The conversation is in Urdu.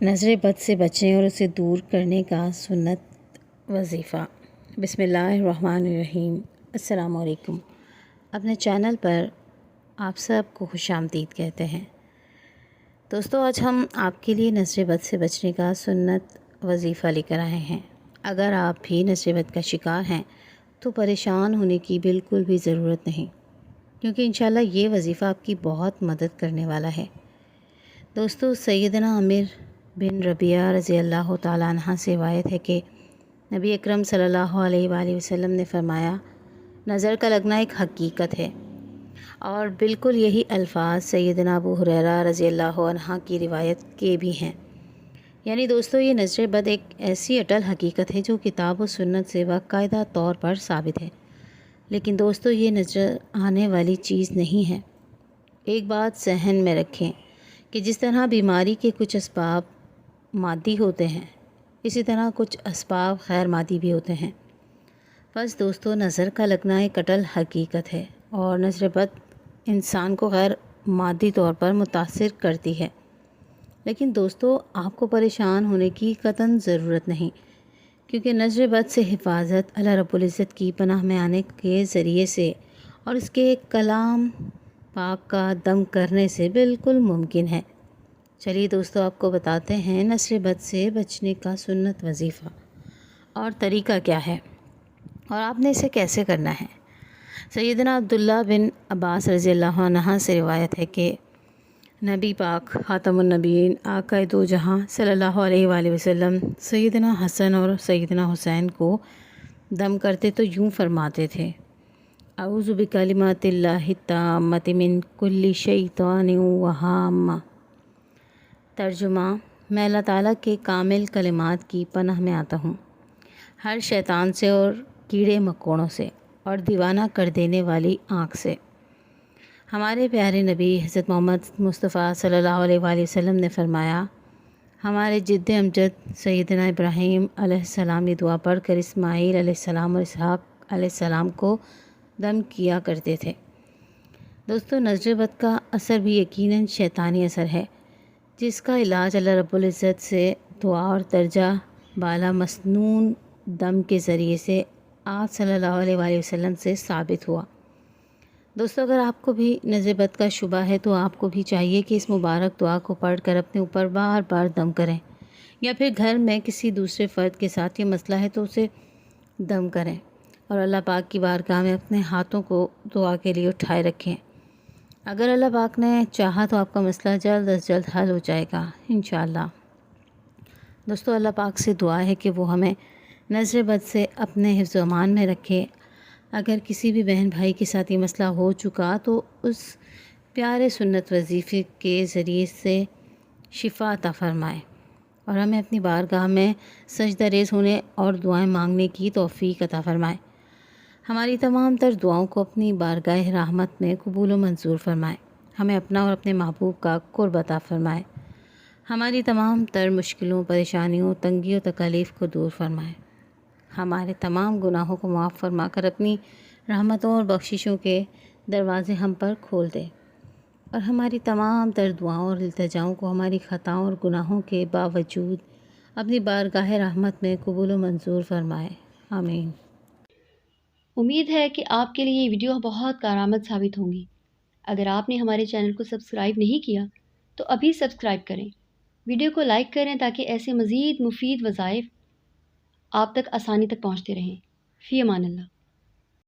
نظر بد سے بچیں اور اسے دور کرنے کا سنت وظیفہ۔ بسم اللہ الرحمن الرحیم۔ السلام علیکم۔ اپنے چینل پر آپ سب کو خوش آمدید کہتے ہیں۔ دوستو، آج ہم آپ کے لیے نظر بد سے بچنے کا سنت وظیفہ لے کر آئے ہیں۔ اگر آپ بھی نظر بد کا شکار ہیں تو پریشان ہونے کی بالکل بھی ضرورت نہیں، کیونکہ انشاءاللہ یہ وظیفہ آپ کی بہت مدد کرنے والا ہے۔ دوستو، سیدنا عامر بن ربیعہ رضی اللہ تعالیٰ عنہ سے روایت ہے کہ نبی اکرم صلی اللہ علیہ وآلہ وسلم نے فرمایا، نظر کا لگنا ایک حقیقت ہے، اور بالکل یہی الفاظ سیدنا ابو ہریرہ رضی اللہ عنہ کی روایت کے بھی ہیں۔ یعنی دوستو، یہ نظر بد ایک ایسی اٹل حقیقت ہے جو کتاب و سنت سے باقاعدہ طور پر ثابت ہے، لیکن دوستو یہ نظر آنے والی چیز نہیں ہے۔ ایک بات ذہن میں رکھیں کہ جس طرح بیماری کے کچھ اسباب مادی ہوتے ہیں، اسی طرح کچھ اسباب غیر مادی بھی ہوتے ہیں۔ بس دوستو، نظر کا لگنا ایک اٹل حقیقت ہے، اور نظر بد انسان کو غیر مادی طور پر متاثر کرتی ہے، لیکن دوستو آپ کو پریشان ہونے کی قطعاً ضرورت نہیں، کیونکہ نظر بد سے حفاظت اللہ رب العزت کی پناہ میں آنے کے ذریعے سے اور اس کے کلام پاک کا دم کرنے سے بالکل ممکن ہے۔ چلیے دوستو، آپ کو بتاتے ہیں نظر بد سے بچنے کا سنت وظیفہ اور طریقہ کیا ہے، اور آپ نے اسے کیسے کرنا ہے۔ سیدنا عبداللہ بن عباس رضی اللہ عنہ سے روایت ہے کہ نبی پاک خاتم النبیین آقا دو جہاں صلی اللہ علیہ وآلہ وسلم سیدنا حسن اور سیدنا حسین کو دم کرتے تو یوں فرماتے تھے، اعوذ بکلمات اللہ التامۃ من کل شیطان وہامہ۔ ترجمہ: میں اللہ تعالیٰ کے کامل کلمات کی پناہ میں آتا ہوں، ہر شیطان سے اور کیڑے مکوڑوں سے اور دیوانہ کر دینے والی آنکھ سے۔ ہمارے پیارے نبی حضرت محمد مصطفیٰ صلی اللہ علیہ وآلہ وسلم نے فرمایا، ہمارے جد امجد سیدنا ابراہیم علیہ السلام یہ دعا پڑھ کر اسماعیل علیہ السلام اور اسحاق علیہ السلام کو دم کیا کرتے تھے۔ دوستو، نظر بد کا اثر بھی یقیناً شیطانی اثر ہے، جس کا علاج اللہ رب العزت سے دعا اور درجہ بالا مسنون دم کے ذریعے سے آپ صلی اللہ علیہ وآلہ وسلم سے ثابت ہوا۔ دوستو، اگر آپ کو بھی نظر بد کا شبہ ہے تو آپ کو بھی چاہیے کہ اس مبارک دعا کو پڑھ کر اپنے اوپر بار بار دم کریں، یا پھر گھر میں کسی دوسرے فرد کے ساتھ یہ مسئلہ ہے تو اسے دم کریں، اور اللہ پاک کی بارگاہ میں اپنے ہاتھوں کو دعا کے لیے اٹھائے رکھیں۔ اگر اللہ پاک نے چاہا تو آپ کا مسئلہ جلد از جلد حل ہو جائے گا انشاءاللہ۔ دوستو، اللہ پاک سے دعا ہے کہ وہ ہمیں نظر بد سے اپنے حفظ و امان میں رکھے۔ اگر کسی بھی بہن بھائی کے ساتھ یہ مسئلہ ہو چکا تو اس پیارے سنت وظیفے کے ذریعے سے شفا عطا فرمائے، اور ہمیں اپنی بارگاہ میں سجدہ ریز ہونے اور دعائیں مانگنے کی توفیق عطا فرمائے۔ ہماری تمام تر دعاؤں کو اپنی بارگاہ رحمت میں قبول و منظور فرمائے، ہمیں اپنا اور اپنے محبوب کا قرب عطا فرمائے، ہماری تمام تر مشکلوں، پریشانیوں، تنگیوں، تکالیف کو دور فرمائے، ہمارے تمام گناہوں کو معاف فرما کر اپنی رحمتوں اور بخششوں کے دروازے ہم پر کھول دے، اور ہماری تمام تر دعاؤں اور التجاؤں کو ہماری خطاؤں اور گناہوں کے باوجود اپنی بارگاہ رحمت میں قبول و منظور فرمائے، آمین۔ امید ہے کہ آپ کے لیے یہ ویڈیو بہت کارآمد ثابت ہوں گی۔ اگر آپ نے ہمارے چینل کو سبسکرائب نہیں کیا تو ابھی سبسکرائب کریں، ویڈیو کو لائک کریں تاکہ ایسے مزید مفید وظائف آپ تک آسانی تک پہنچتے رہیں۔ فی امان اللہ۔